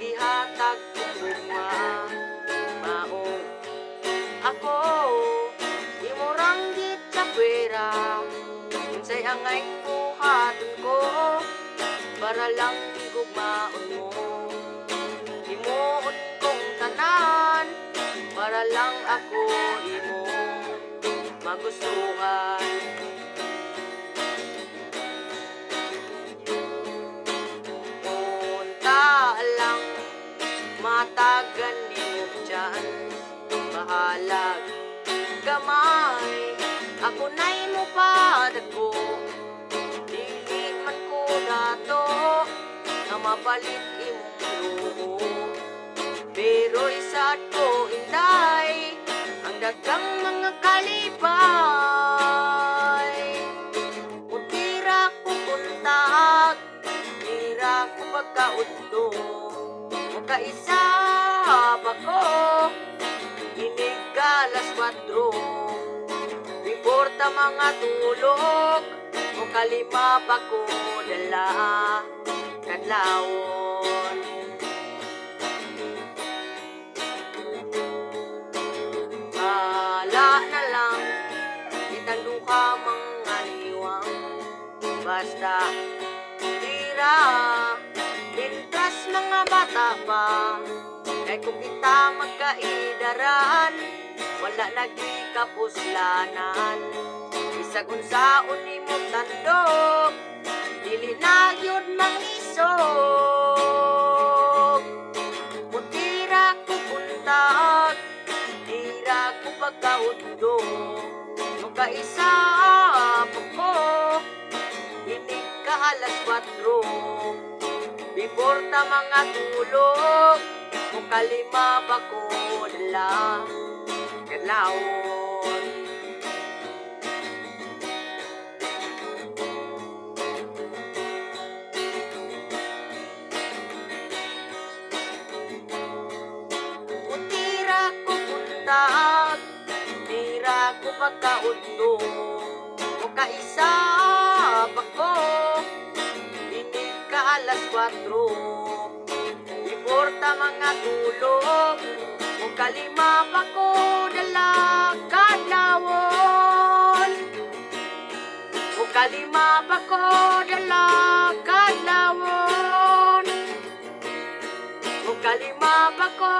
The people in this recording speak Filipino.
gihatag ugma maong ako imurang git sa pera unsay angay buhaton ko para lang gugmaon mo himuon kong tanan para lang ako imo magustuhan unta lang matagan nimo dyan bahalag gamay ako na'y mo padako dili man ko dato na mapalit imong luho pero isat ko inday ang daghang mga kalipay utira ko buntag tira ko pagkaudto makaisa pa ko inig alas 4 importa mga tulog o kalima pa ko dala kadlawon bala na lang itang duha mga liwang basta tira intras mga bata pa kay kung kita magkaidaran wala lagi kapuslanan bisag unsaon nimo tandog dili na gyud mangisog mutira ko buntag tira ko pagkaudto makaisa pa ko inig ka alas 4 before ta mga tulog mukalima pa ko dala kadlawon utira ko buntag tira ko pagkaudto mukaisa pa ko inig ka alas 4 importa mga tulog kung kalima pa ko dala kadlawon kung kalima pa ko dala kadlawon kung kalima pa ko